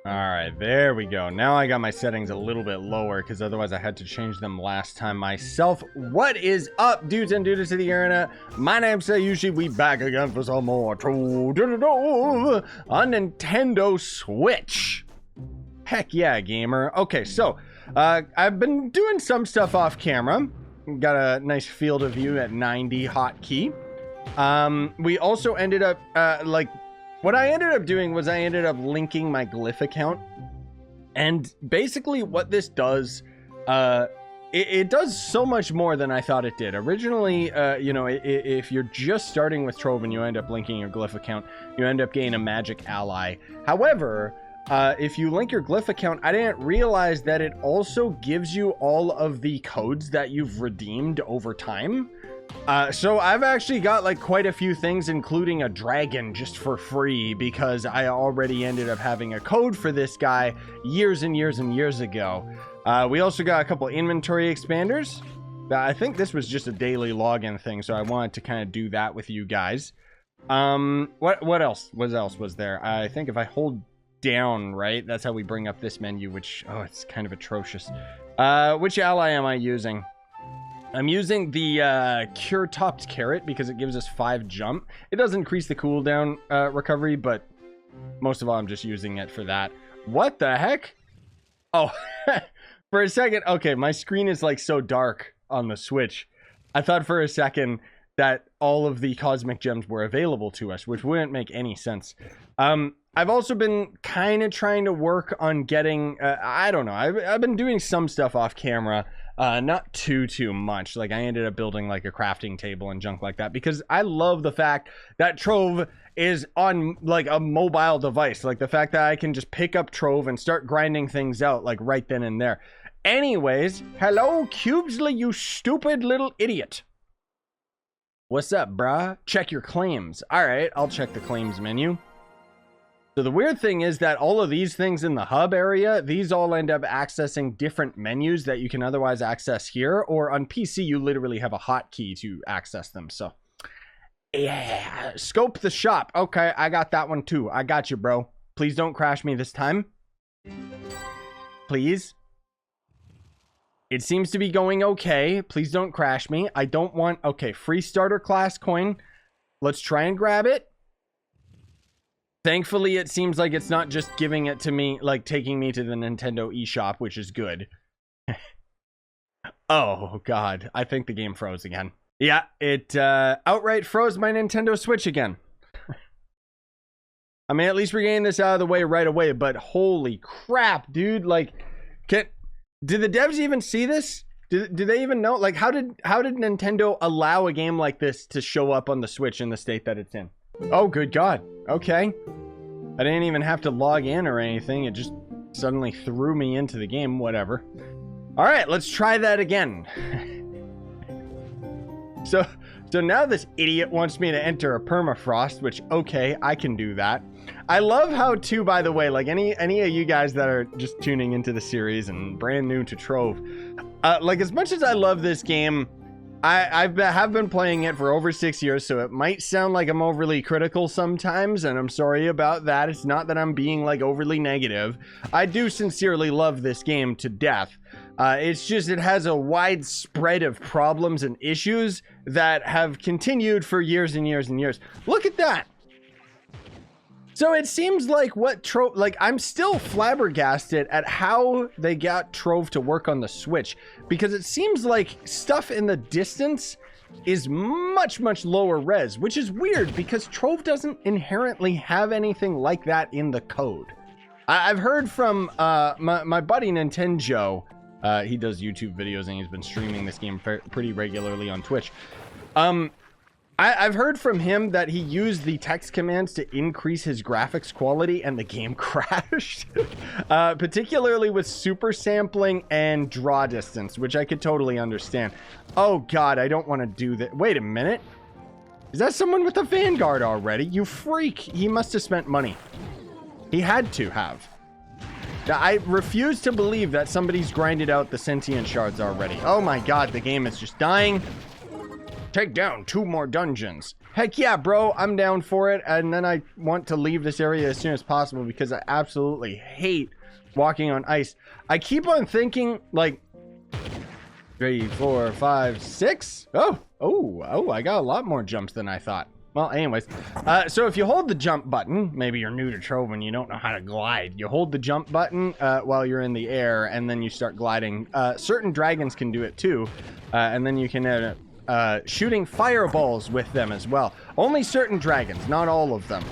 All right, there we go. Now I got my settings a little bit lower because otherwise I had to change them last time myself. What is up, dudes and dudes of the internet? My name's Scyushi. We back again for some more Trove on Nintendo Switch. Heck yeah, gamer. Okay, so I've been doing some stuff off camera. Got a nice field of view at 90 hotkey. We also ended up what I ended up doing was I ended up linking my Glyph account. And basically what this does, it does so much more than I thought it did. Originally, you know, if you're just starting with Trove and you end up linking your Glyph account, you end up getting a magic ally. However, if you link your Glyph account, I didn't realize that it also gives you all of the codes that you've redeemed over time. So I've actually got like quite a few things, including a dragon, just for free because I already ended up having a code for this guy years and years and years ago. We also got a couple inventory expanders. I think this was just a daily login thing, so I wanted to kind of do that with you guys. What else? What else was there? I think if I hold down, right, that's how we bring up this menu, which, oh, it's kind of atrocious. Which ally am I using? I'm using the Cure-Topped Carrot because it gives us 5 jump. It does increase the cooldown recovery, but most of all, I'm just using it for that. What the heck? Oh, for a second, okay, my screen is like so dark on the Switch. I thought for a second that all of the cosmic gems were available to us, which wouldn't make any sense. I've also been kind of trying to work on getting, I don't know, I've been doing some stuff off camera. Not too much. Like I ended up building like a crafting table and junk like that because I love the fact that Trove is on like a mobile device. Like the fact that I can just pick up Trove and start grinding things out like right then and there. Anyways, hello Cubesley, you stupid little idiot. What's up, brah? Check your claims. All right, I'll check the claims menu. So the weird thing is that all of these things in the hub area, these all end up accessing different menus that you can otherwise access here, or on PC, you literally have a hotkey to access them. So yeah, scope the shop. Okay, I got that one too. I got you, bro. Please don't crash me this time. Please. It seems to be going okay. Please don't crash me. I don't want, okay, free starter class coin. Let's try and grab it. Thankfully, it seems like it's not just giving it to me, like taking me to the Nintendo eShop, which is good. Oh, God. I think the game froze again. Yeah, it outright froze my Nintendo Switch again. I mean, at least we're getting this out of the way right away, but holy crap, dude. Like, did the devs even see this? Do they even know? Like, how did Nintendo allow a game like this to show up on the Switch in the state that it's in? Oh, good God. Okay. I didn't even have to log in or anything. It just suddenly threw me into the game. Whatever. All right, let's try that again. So now this idiot wants me to enter a permafrost, which, okay, I can do that. I love how, too, by the way, like any of you guys that are just tuning into the series and brand new to Trove, like as much as I love this game, I have been playing it for over 6 years, so it might sound like I'm overly critical sometimes, and I'm sorry about that. It's not that I'm being like overly negative. I do sincerely love this game to death. It's just it has a wide spread of problems and issues that have continued for years and years and years. Look at that. So it seems like what Trove, like I'm still flabbergasted at how they got Trove to work on the Switch, because it seems like stuff in the distance is much lower res, which is weird because Trove doesn't inherently have anything like that in the code. I've heard from my buddy Nintendo. He does YouTube videos and he's been streaming this game pretty regularly on Twitch. I've heard from him that he used the text commands to increase his graphics quality and the game crashed. Particularly with super sampling and draw distance, which I could totally understand. Oh God, I don't want to do that. Wait a minute. Is that someone with a Vanguard already? You freak. He must have spent money. He had to have. I refuse to believe that somebody's grinded out the sentient shards already. Oh my God, the game is just dying. take down 2 more dungeons. Heck yeah, bro, I'm down for it. And then I want to leave this area as soon as possible because I absolutely hate walking on ice. I keep on thinking, like, 3, 4, 5, 6. Oh, I got a lot more jumps than I thought. Well, anyways, so if you hold the jump button, maybe you're new to Trove and you don't know how to glide. You hold the jump button while you're in the air, and then you start gliding. Certain dragons can do it too, and then you can shooting fireballs with them as well. Only certain dragons, not all of them.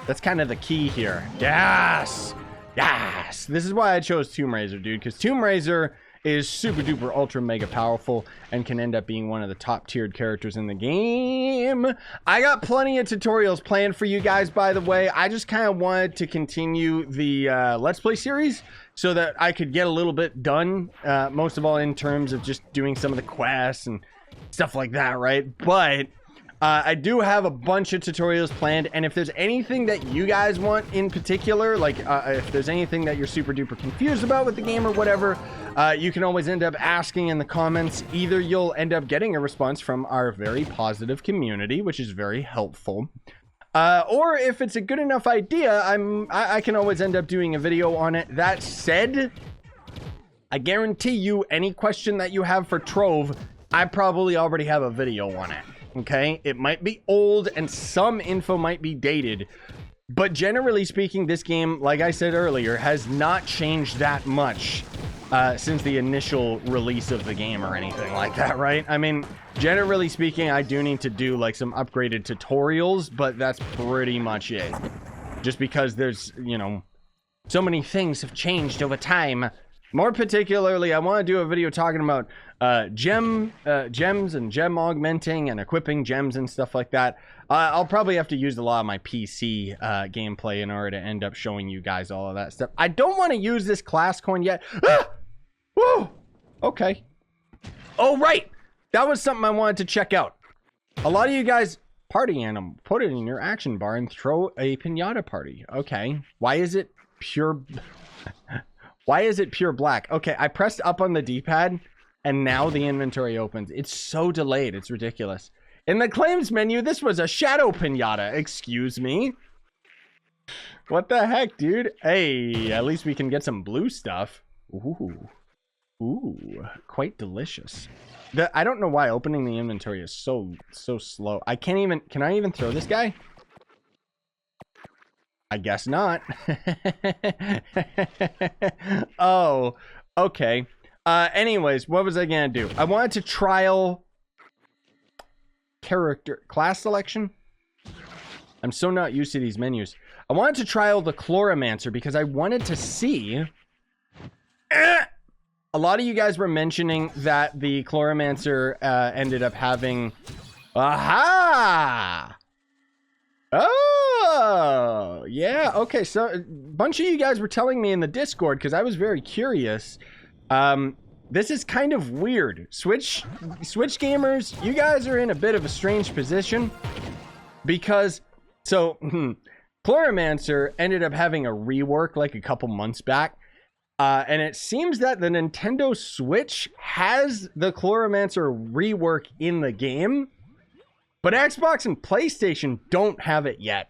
That's kind of the key here. Yes! Yes! This is why I chose Tomb Raider, dude, because Tomb Raider is super duper ultra mega powerful and can end up being one of the top tiered characters in the game. I got plenty of tutorials planned for you guys, by the way. I just kind of wanted to continue the Let's Play series so that I could get a little bit done, most of all in terms of just doing some of the quests and stuff like that, right? But I do have a bunch of tutorials planned, and if there's anything that you guys want in particular, like if there's anything that you're super duper confused about with the game or whatever, you can always end up asking in the comments. Either you'll end up getting a response from our very positive community, which is very helpful, or if it's a good enough idea, I can always end up doing a video on it. That said, I guarantee you any question that you have for Trove, I probably already have a video on it. Okay, it might be old and some info might be dated, but generally speaking, this game, like I said earlier, has not changed that much since the initial release of the game or anything like that, right? I mean, generally speaking, I do need to do like some upgraded tutorials, but that's pretty much it. Just because there's, you know, so many things have changed over time. More particularly, I want to do a video talking about gems and gem augmenting and equipping gems and stuff like that. I'll probably have to use a lot of my PC gameplay in order to end up showing you guys all of that stuff. I don't want to use this class coin yet. Ah! Whoa! Okay. Oh, right! That was something I wanted to check out. A lot of you guys party animal. Put it in your action bar and throw a pinata party. Okay. Why is it pure... Why is it pure black? Okay, I pressed up on the D-pad, and now the inventory opens. It's so delayed, it's ridiculous. In the claims menu, this was a shadow pinata. Excuse me? What the heck, dude? Hey, at least we can get some blue stuff. Ooh. Ooh, quite delicious. I don't know why opening the inventory is so slow. I can't even... Can I even throw this guy? I guess not. Oh, okay. Anyways, what was I gonna do? I wanted to trial class selection. I'm so not used to these menus. I wanted to trial the Chloromancer because I wanted to see. A lot of you guys were mentioning that the Chloromancer ended up having. Aha! Oh, yeah. Okay, so a bunch of you guys were telling me in the Discord because I was very curious. This is kind of weird. Switch gamers, you guys are in a bit of a strange position because Chloromancer ended up having a rework like a couple months back. And it seems that the Nintendo Switch has the Chloromancer rework in the game. But Xbox and PlayStation don't have it yet.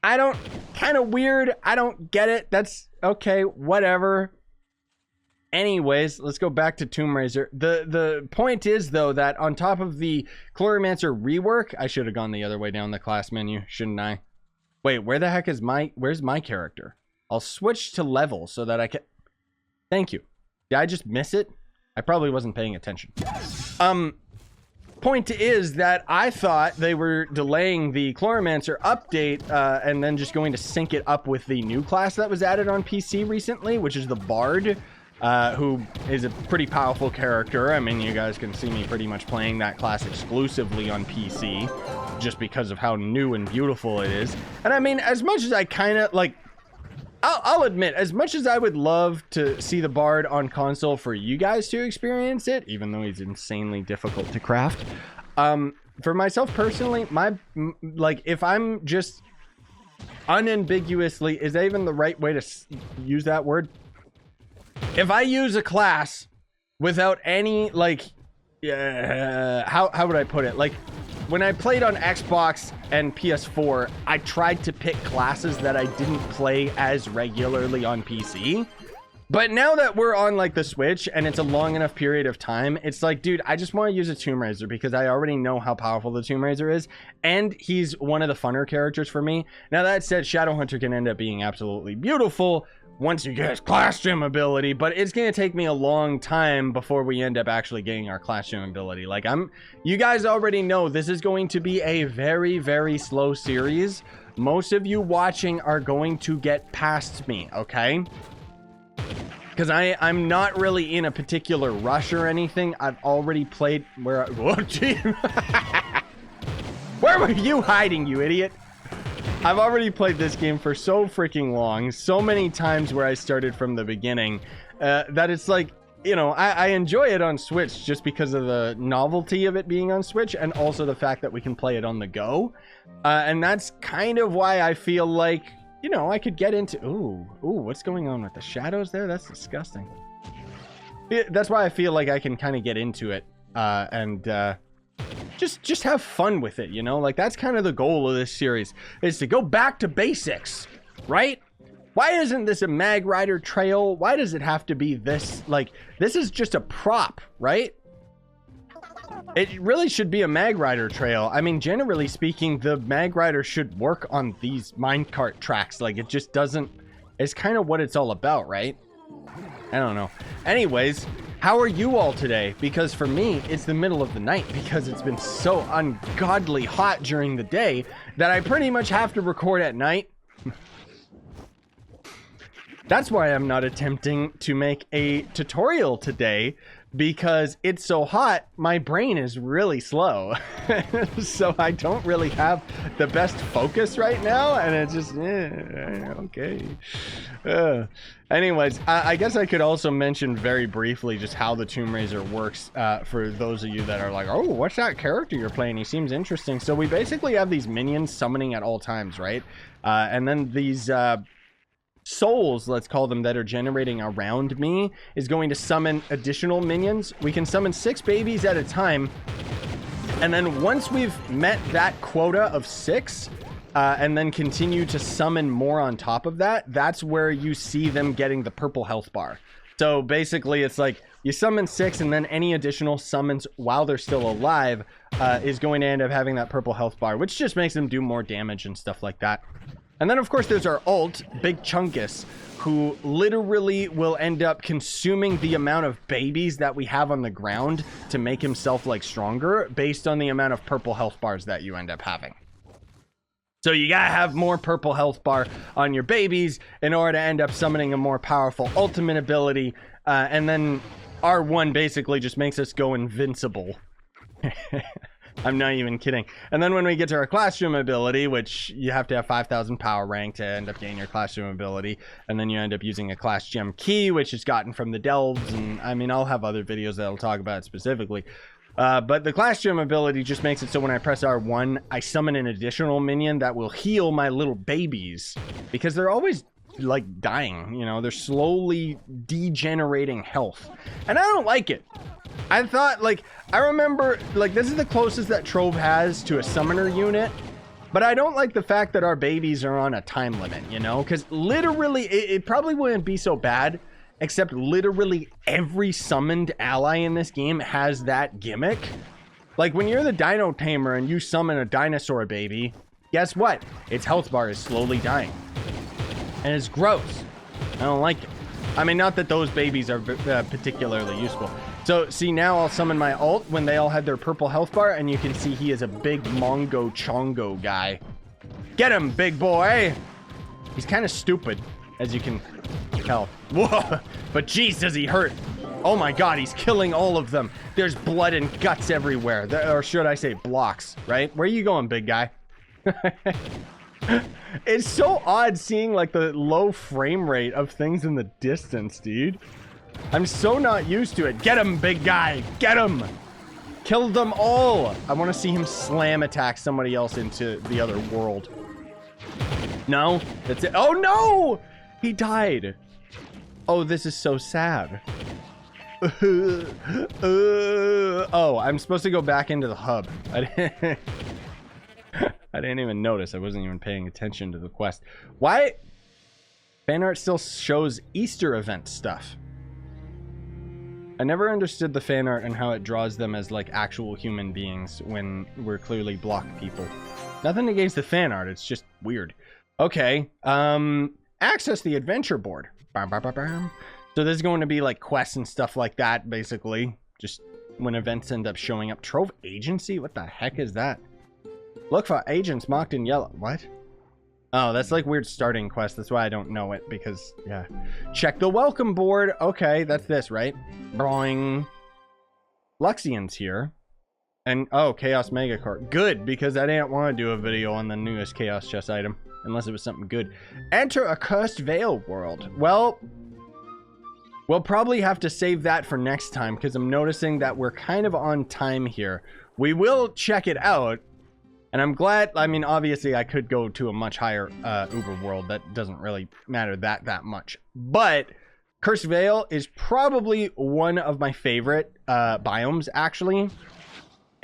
Kind of weird. I don't get it. That's okay, whatever. Anyways, let's go back to Tomb Raider. The point is, though, that on top of the Chloromancer rework, I should have gone the other way down the class menu, shouldn't I? Wait, where the heck is where's my character? I'll switch to level so that I can... Thank you. Did I just miss it? I probably wasn't paying attention. Point is that I thought they were delaying the Chloromancer update and then just going to sync it up with the new class that was added on PC recently, which is the Bard, who is a pretty powerful character. I mean, you guys can see me pretty much playing that class exclusively on PC just because of how new and beautiful it is. And I mean, as much as I kind of like... I'll admit, as much as I would love to see the Bard on console for you guys to experience it, even though he's insanely difficult to craft, for myself personally, if I'm just unambiguously, is that even the right way to use that word? If I use a class without any, yeah, how would I put it? Like, when I played on Xbox and PS4, I tried to pick classes that I didn't play as regularly on PC. But now that we're on like the Switch and it's a long enough period of time, it's like, dude, I just want to use a Tomb Raider because I already know how powerful the Tomb Raider is. And he's one of the funner characters for me. Now that said, Shadowhunter can end up being absolutely beautiful once you get his class gem ability, but it's going to take me a long time before we end up actually getting our class gem ability. Like, you guys already know this is going to be a very, very slow series. Most of you watching are going to get past me, okay? Because I'm not really in a particular rush or anything. I've already played where... Whoa, gee. Where were you hiding, you idiot? I've already played this game for so freaking long, so many times where I started from the beginning, that it's like, you know, I enjoy it on Switch just because of the novelty of it being on Switch and also the fact that we can play it on the go. And that's kind of why I feel like, you know, I could get into... Ooh, what's going on with the shadows there? That's disgusting. That's why I feel like I can kind of get into it and just have fun with it, you know? Like, that's kind of the goal of this series, is to go back to basics, right? Why isn't this a Mag Rider trail? Why does it have to be this? Like, this is just a prop, right? It really should be a Mag Rider trail. I mean, generally speaking, the Mag Rider should work on these minecart tracks. Like, it just doesn't... It's kind of what it's all about, right? I don't know. Anyways, how are you all today? Because for me, it's the middle of the night because it's been so ungodly hot during the day that I pretty much have to record at night. That's why I'm not attempting to make a tutorial today, because it's so hot, my brain is really slow. So I don't really have the best focus right now, and it's just, okay. Anyways, I guess I could also mention very briefly just how the Tomb Raider works for those of you that are like, oh, what's that character you're playing? He seems interesting. So we basically have these minions summoning at all times, right? And then these... souls, let's call them, that are generating around me is going to summon additional minions. We can summon 6 babies at a time, and then once we've met that quota of 6 and then continue to summon more on top of that, that's where you see them getting the purple health bar. So basically it's like you summon 6 and then any additional summons while they're still alive is going to end up having that purple health bar, which just makes them do more damage and stuff like that. And then, of course, there's our ult, Big Chungus, who literally will end up consuming the amount of babies that we have on the ground to make himself, like, stronger based on the amount of purple health bars that you end up having. So you gotta have more purple health bar on your babies in order to end up summoning a more powerful ultimate ability. And then R1 basically just makes us go invincible. I'm not even kidding. And then when we get to our classroom ability, which you have to have 5,000 power rank to end up getting your classroom ability, and then you end up using a class gem key, which is gotten from the delves, and I mean, I'll have other videos that'll talk about it specifically. But the class gem ability just makes it so when I press R1, I summon an additional minion that will heal my little babies, because they're always like dying, you know, they're slowly degenerating health, and I don't like it. I thought, like, I remember, like, this is the closest that Trove has to a summoner unit, but I don't like the fact that our babies are on a time limit, you know, because literally, it probably wouldn't be so bad, except literally every summoned ally in this game has that gimmick. Like, when you're the Dino Tamer and you summon a dinosaur baby, guess what? Its health bar is slowly dying. And it's gross. I don't like it. I mean, not that those babies are particularly useful. So, see, now I'll summon my ult when they all had their purple health bar, and you can see he is a big Mongo Chongo guy. Get him, big boy! He's kind of stupid, as you can tell. Whoa! But jeez, does he hurt! Oh my god, he's killing all of them! There's blood and guts everywhere. Or should I say blocks, right? Where are you going, big guy? It's so odd seeing, like, the low frame rate of things in the distance, dude. I'm so not used to it. Get him, big guy! Get him! Kill them all! I want to see him slam attack somebody else into the other world. No? That's it. Oh, no! He died. Oh, this is so sad. Oh, I'm supposed to go back into the hub. I didn't even notice. I wasn't even paying attention to the quest. Why? Fan art still shows Easter event stuff. I never understood the fan art and how it draws them as like actual human beings when we're clearly block people. Nothing against the fan art, it's just weird. Okay, access the adventure board. Bam, bam, bam, bam. So this is going to be like quests and stuff like that, basically. Just when events end up showing up. Trove agency? What the heck is that? Look for agents marked in yellow. What? Oh, that's like weird starting quest. That's why I don't know it, because, yeah. Check the welcome board. Okay, that's this, right? Boing. Luxian's here. And, oh, Chaos Megacore. Good, because I didn't want to do a video on the newest Chaos Chest item. Unless it was something good. Enter a Cursed Veil world. Well, we'll probably have to save that for next time, because I'm noticing that we're kind of on time here. We will check it out. And I'm glad, I mean, obviously I could go to a much higher Uber world. That doesn't really matter that much. But Cursed Veil is probably one of my favorite biomes, actually.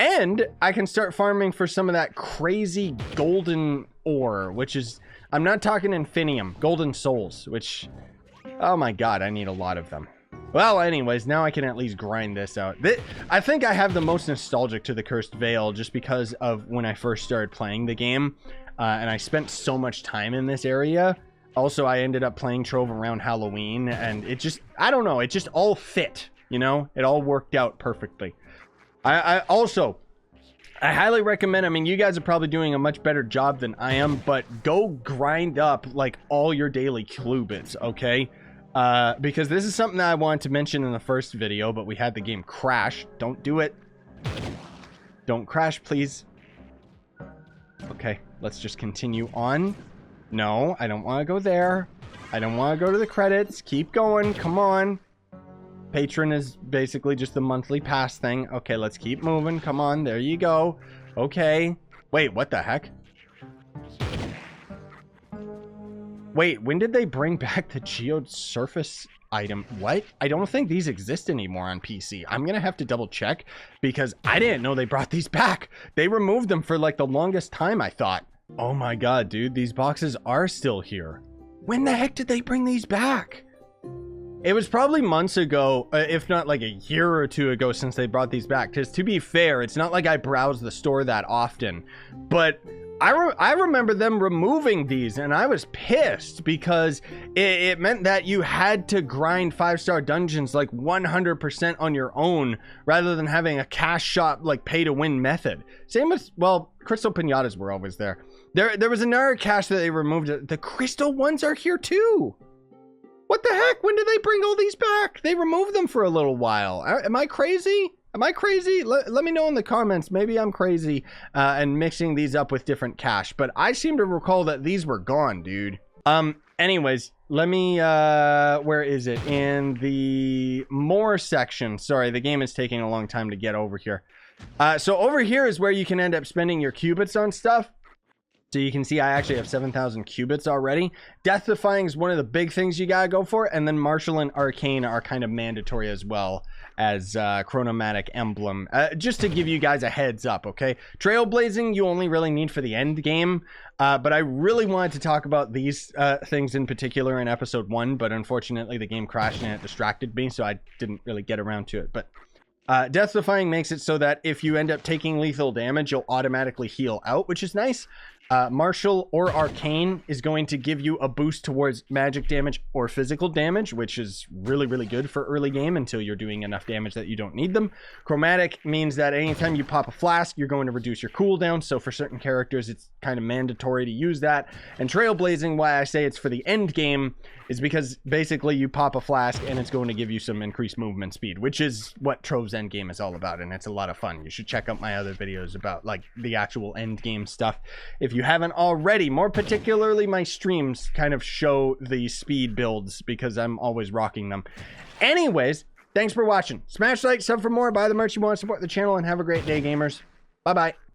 And I can start farming for some of that crazy golden ore, which is, I'm not talking infinium, golden souls, which, oh my god, I need a lot of them. Well, anyways, now I can at least grind this out. I think I have the most nostalgic to the Cursed Veil just because of when I first started playing the game. And I spent so much time in this area. Also, I ended up playing Trove around Halloween. And it just, I don't know, it just all fit, you know? It all worked out perfectly. I highly recommend, I mean, you guys are probably doing a much better job than I am. But go grind up, like, all your daily clue bits, okay? Because this is something that I wanted to mention in the first video, but we had the game crash. Don't do it. Don't crash, please. Okay, let's just continue on. No, I don't want to go there. I don't want to go to the credits. Keep going. Come on. Patron is basically just the monthly pass thing. Okay, let's keep moving. Come on. There you go. Okay. Wait, what the heck? Wait, when did they bring back the geode surface item? What? I don't think these exist anymore on PC. I'm gonna have to double check because I didn't know they brought these back. They removed them for like the longest time, I thought. Oh my god, dude, these boxes are still here. When the heck did they bring these back? It was probably months ago, if not like a year or two ago since they brought these back. Because to be fair, it's not like I browse the store that often. But I remember them removing these, and I was pissed because it meant that you had to grind 5-star dungeons like 100% on your own rather than having a cash shop like pay-to-win method. Same with, well, crystal pinatas were always there. There was another cache that they removed. The crystal ones are here too. What the heck? When did they bring all these back? They removed them for a little while. Am I crazy? Am I crazy? Let me know in the comments. Maybe I'm crazy and mixing these up with different cache. But I seem to recall that these were gone, dude. Anyways, let me, where is it? In the more section. Sorry, the game is taking a long time to get over here. So over here is where you can end up spending your qubits on stuff. So you can see I actually have 7,000 qubits already. Death Defying is one of the big things you gotta go for. And then Martial and Arcane are kind of mandatory as well as Chronomatic Emblem. Just to give you guys a heads up, okay? Trailblazing you only really need for the end game. But I really wanted to talk about these things in particular in episode 1. But unfortunately the game crashed and it distracted me. So I didn't really get around to it. But Death Defying makes it so that if you end up taking lethal damage, you'll automatically heal out, which is nice. Martial or Arcane is going to give you a boost towards magic damage or physical damage, which is really, really good for early game until you're doing enough damage that you don't need them. Chromatic means that anytime you pop a flask, you're going to reduce your cooldown. So for certain characters, it's kind of mandatory to use that. And Trailblazing, why I say it's for the end game, is because basically you pop a flask and it's going to give you some increased movement speed, which is what Trove's end game is all about. And it's a lot of fun. You should check out my other videos about like the actual end game stuff if you haven't already. More particularly, my streams kind of show the speed builds because I'm always rocking them. Anyways, thanks for watching. Smash like, sub for more, buy the merch you want, support the channel, and have a great day, gamers. Bye-bye.